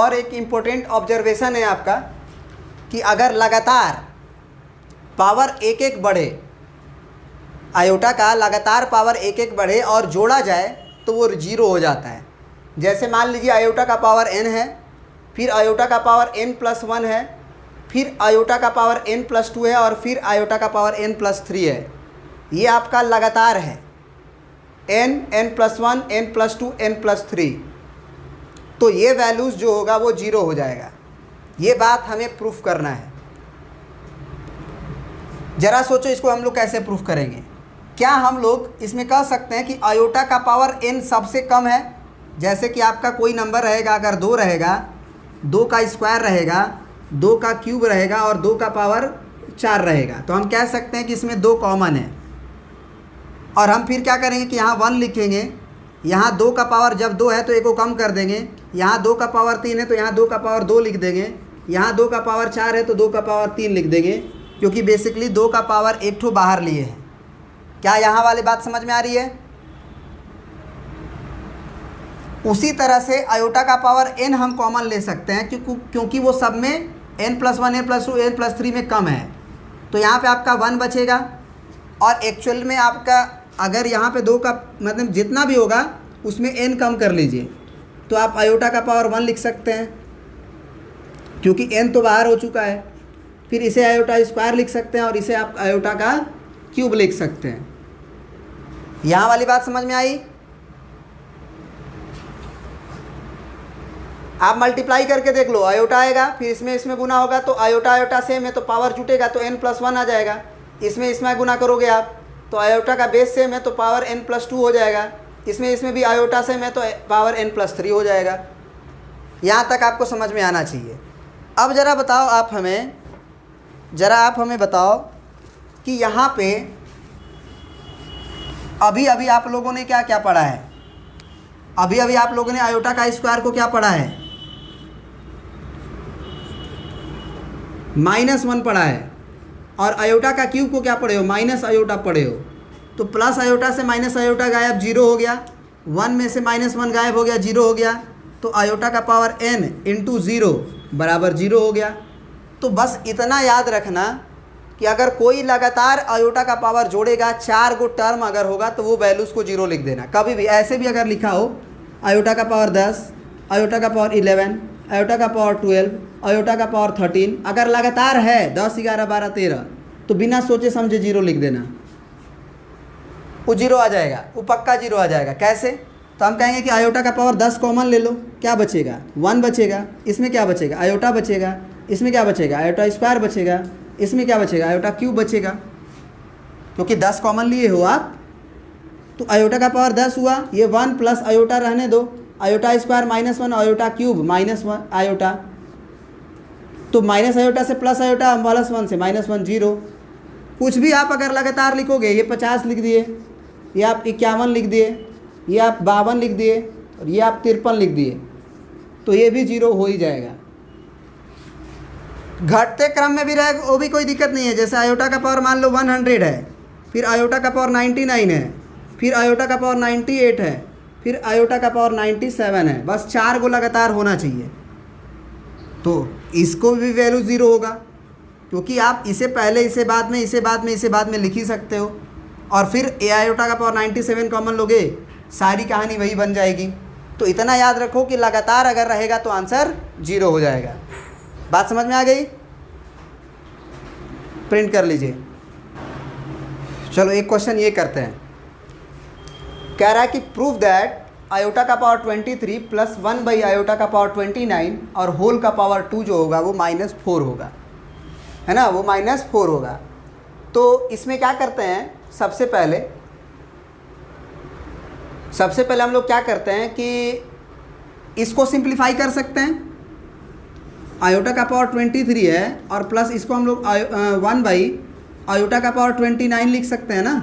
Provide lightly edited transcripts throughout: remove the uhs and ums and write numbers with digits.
और एक important observation है आपका कि अगर लगातार पावर एक एक बढ़े, आयोटा का लगातार पावर एक एक बढ़े और जोड़ा जाए तो वो जीरो हो जाता है। जैसे मान लीजिए आयोटा का पावर n है, फिर आयोटा का पावर n+1 है, फिर आयोटा का पावर n+2 है और फिर आयोटा का पावर n+3 है। ये आपका लगातार है n+1 n+2 n+3। तो ये वैल्यूज़ जो होगा वो जीरो हो जाएगा। ये बात हमें प्रूफ करना है। ज़रा सोचो इसको हम लोग कैसे प्रूफ करेंगे। क्या हम लोग इसमें कह सकते हैं कि आयोटा का पावर n सबसे कम है? जैसे कि आपका कोई नंबर रहेगा, अगर 2 रहेगा, 2 का स्क्वायर रहेगा, 2 का क्यूब रहेगा और 2 का पावर 4 रहेगा, तो हम कह सकते हैं कि इसमें 2 कॉमन है। और हम फिर क्या करेंगे कि यहाँ 1 लिखेंगे, यहाँ 2 का पावर जब 2 है तो 1 को कम कर देंगे, यहाँ 2 का पावर 3 है तो यहाँ 2 का पावर 2 लिख देंगे, यहाँ 2 का पावर 4 है तो 2 का पावर 3 लिख देंगे, क्योंकि बेसिकली 2 का पावर एक ठो बाहर लिए हैं। क्या यहाँ वाली बात समझ में आ रही है? उसी तरह से आयोटा का पावर n हम कॉमन ले सकते हैं क्योंकि वो सब में n+1 n+2 n+3 में कम है। तो यहाँ पे आपका 1 बचेगा और एक्चुअल में आपका अगर यहाँ पे 2 का मतलब जितना भी होगा उसमें n कम कर लीजिए तो आप आयोटा का पावर 1 लिख सकते हैं, क्योंकि n तो बाहर हो चुका है। फिर इसे आयोटा स्क्वायर लिख सकते हैं और इसे आप आयोटा का क्यूब लिख सकते हैं। यहाँ वाली बात समझ में आई? आप मल्टीप्लाई करके देख लो, आयोटा आएगा फिर इसमें गुना होगा तो आयोटा आयोटा सेम है तो पावर जुटेगा तो n+1 आ जाएगा। इसमें गुना करोगे आप तो आयोटा का बेस सेम है तो पावर n+2 हो जाएगा। इसमें भी आयोटा सेम है तो पावर n+3 हो जाएगा। यहाँ तक आपको समझ में आना चाहिए। अब ज़रा बताओ आप हमें बताओ कि यहाँ पे अभी आप लोगों ने क्या क्या पढ़ा है? अभी आप लोगों ने आयोटा का स्क्वायर को क्या पढ़ा है? -1 पढ़ा है। और आयोटा का क्यूब को क्या पढ़े हो? माइनस आयोटा पढ़े हो। तो प्लस आयोटा से माइनस आयोटा गायब, 0 हो गया। 1 में से -1 गायब हो गया, 0 हो गया। तो आयोटा का पावर n × 0 बराबर 0 हो गया। तो बस इतना याद रखना कि अगर कोई लगातार आयोटा का पावर जोड़ेगा, 4 गो टर्म अगर होगा तो वो वैल्यूज़ को 0 लिख देना। कभी भी ऐसे भी अगर लिखा हो आयोटा का पावर 10, आयोटा का पावर 11, आयोटा का पावर 12, आयोटा का पावर 13, अगर लगातार है 10, 11, 12, 13 तो बिना सोचे समझे 0 लिख देना। वो 0 आ जाएगा, वो पक्का 0 आ जाएगा। कैसे? तो हम कहेंगे कि आयोटा का पावर 10 कॉमन ले लो, क्या बचेगा? 1 बचेगा। इसमें क्या बचेगा? आयोटा बचेगा। इसमें क्या बचेगा? आयोटा स्क्वायर बचेगा। इसमें क्या बचेगा? आयोटा क्यूब बचेगा, क्योंकि 10 कॉमन लिए हो आप। तो आयोटा का पावर 10 हुआ, ये 1 प्लस आयोटा रहने दो, iota square -1, iota cube -1 iota. तो माइनस आयोटा से प्लस आयोटा, -1 से -1 0। कुछ भी आप अगर लगातार लिखोगे, ये 50 लिख दिए, ये आप 51 लिख दिए, ये आप 52 लिख दिए और ये आप 53 लिख दिए, तो ये भी 0 हो ही जाएगा। घटते क्रम में भी रहेगा वो भी कोई दिक्कत नहीं है। जैसे आयोटा का पावर मान लो 100 है, फिर आयोटा का पावर 99 है, फिर आयोटा का पावर 98 है, फिर आयोटा का पावर 97 है। बस 4 गो लगातार होना चाहिए, तो इसको भी वैल्यू 0 होगा, क्योंकि आप इसे पहले इसे बाद में इसे बाद में इसे बाद में लिख ही सकते हो। और फिर आयोटा का पावर 97 कॉमन लोगे, सारी कहानी वही बन जाएगी। तो इतना याद रखो कि लगातार अगर रहेगा तो आंसर 0 हो जाएगा। बात समझ में आ गई? प्रिंट कर लीजिए। चलो एक क्वेश्चन ये करते हैं। कह रहा है कि प्रूव दैट आयोटा का पावर 23 प्लस 1 बाई आयोटा का पावर 29 और होल का पावर 2 जो होगा वो -4 होगा, है ना, वो -4 होगा। तो इसमें क्या करते हैं? सबसे पहले हम लोग क्या करते हैं कि इसको सिंप्लीफाई कर सकते हैं। आयोटा का पावर 23 है और प्लस इसको हम लोग 1 बाई आयोटा का पावर 29 लिख सकते हैं ना,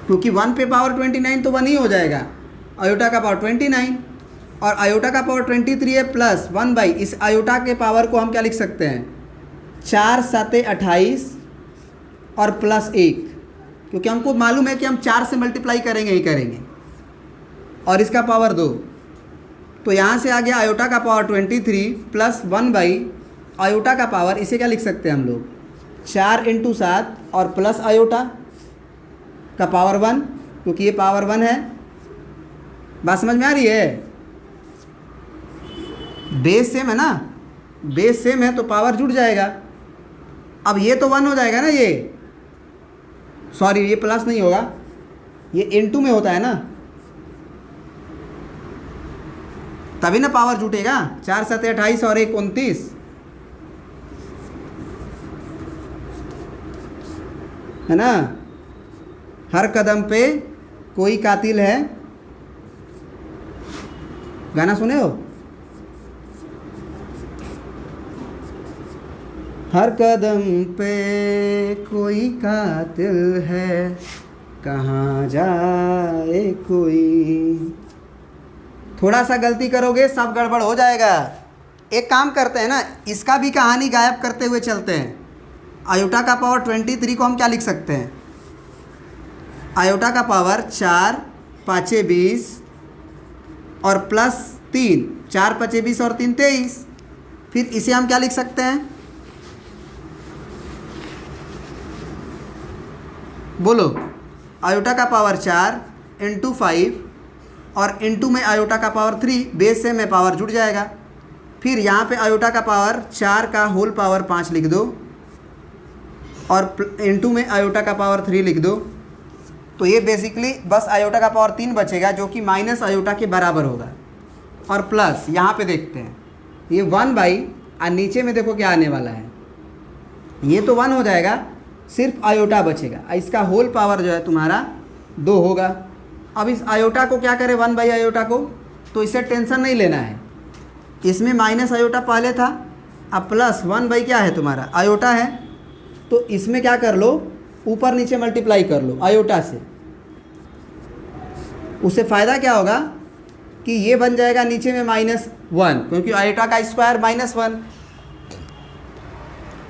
क्योंकि 1 पे पावर 29 तो 1 ही हो जाएगा। आयोटा का पावर 29 और आयोटा का पावर 23 है प्लस 1 बाई इस आयोटा के पावर को हम क्या लिख सकते हैं? 4 7 28 और प्लस 1, क्योंकि हमको मालूम है कि हम 4 से मल्टीप्लाई करेंगे ही करेंगे। और इसका पावर 2, तो यहाँ से आ गया आयोटा का पावर 23 प्लस 1 बाई आयोटा का पावर, इसे क्या लिख सकते हैं हम लोग 4 × 7 और प्लस आयोटा का पावर 1, क्योंकि ये पावर 1 है। बात समझ में आ रही है? बेस सेम है ना, बेस सेम है तो पावर जुड़ जाएगा। अब ये तो 1 हो जाएगा ना, ये सॉरी ये प्लस नहीं होगा, ये × में होता है ना, तभी ना पावर जुटेगा। 4 × 7 = 28 और 1 = 29 है ना। हर कदम पे कोई कातिल है, गाना सुने हो? हर कदम पे कोई कातिल है, कहाँ जाए कोई। थोड़ा सा गलती करोगे सब गड़बड़ हो जाएगा। एक काम करते हैं ना, इसका भी कहानी गायब करते हुए चलते हैं। आयोटा का पावर 23 को हम क्या लिख सकते हैं? आयोटा का पावर 4 × 5 = 20 और प्लस 3, 4 × 5 = 20 और 3 = 23। फिर इसे हम क्या लिख सकते हैं? बोलो। आयोटा का पावर 4 × 5 और × में आयोटा का पावर 3, बेस से में पावर जुड़ जाएगा। फिर यहाँ पे आयोटा का पावर 4 का होल पावर 5 लिख दो और × में आयोटा का पावर 3 लिख दो। तो ये बेसिकली बस आयोटा का पावर 3 बचेगा, जो कि माइनस आयोटा के बराबर होगा। और प्लस यहाँ पे देखते हैं ये 1 बाई, और नीचे में देखो क्या आने वाला है, ये तो 1 हो जाएगा, सिर्फ आयोटा बचेगा। इसका होल पावर जो है तुम्हारा 2 होगा। अब इस आयोटा को क्या करें 1 बाई आयोटा को, तो इसे टेंशन नहीं लेना है। इसमें माइनस आयोटा पहले था, अब प्लस 1 बाई क्या है तुम्हारा आयोटा है, तो इसमें क्या कर लो ऊपर नीचे मल्टीप्लाई कर लो आयोटा से। उससे फ़ायदा क्या होगा कि ये बन जाएगा नीचे में -1, क्योंकि आयोटा का स्क्वायर -1।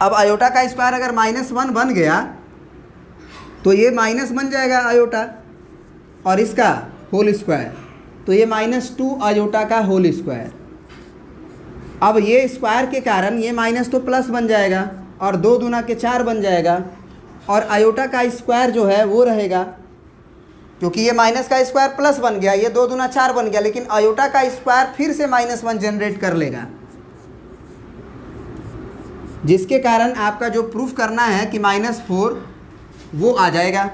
अब आयोटा का स्क्वायर अगर -1 बन गया तो ये माइनस बन जाएगा आयोटा, और इसका होल स्क्वायर, तो ये -2 आयोटा का होल स्क्वायर। अब ये स्क्वायर के कारण ये माइनस तो प्लस बन जाएगा और 2 दूना के 4 बन जाएगा, और आयोटा का स्क्वायर जो है वो रहेगा, क्योंकि ये माइनस का स्क्वायर प्लस बन गया, ये 2 दूना 4 बन गया, लेकिन आयोटा का स्क्वायर फिर से -1 जनरेट कर लेगा, जिसके कारण आपका जो प्रूफ करना है कि -4 वो आ जाएगा।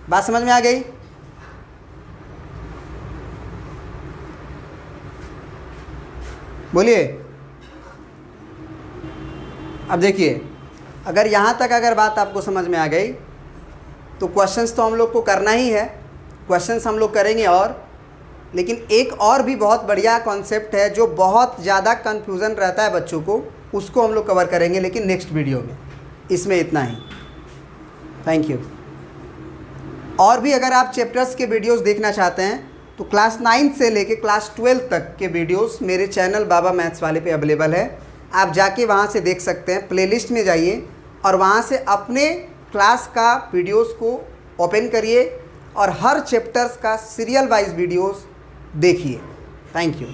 बात समझ में आ गई? बोलिए। अब देखिए, अगर यहाँ तक अगर बात आपको समझ में आ गई तो क्वेश्चंस तो हम लोग को करना ही है, क्वेश्चंस हम लोग करेंगे। और लेकिन एक और भी बहुत बढ़िया कॉन्सेप्ट है जो बहुत ज़्यादा कन्फ्यूज़न रहता है बच्चों को, उसको हम लोग कवर करेंगे, लेकिन नेक्स्ट वीडियो में। इसमें इतना ही, थैंक यू। और भी अगर आप चैप्टर्स के वीडियोस देखना चाहते हैं तो क्लास 9 से लेके क्लास 12 तक के वीडियोस मेरे चैनल बाबा मैथ्स वाले पे अवेलेबल है। आप जाके वहाँ से देख सकते हैं, प्लेलिस्ट में जाइए और वहाँ से अपने क्लास का वीडियोस को ओपन करिए और हर चैप्टर्स का सीरियल वाइज वीडियोस देखिए। Thank you.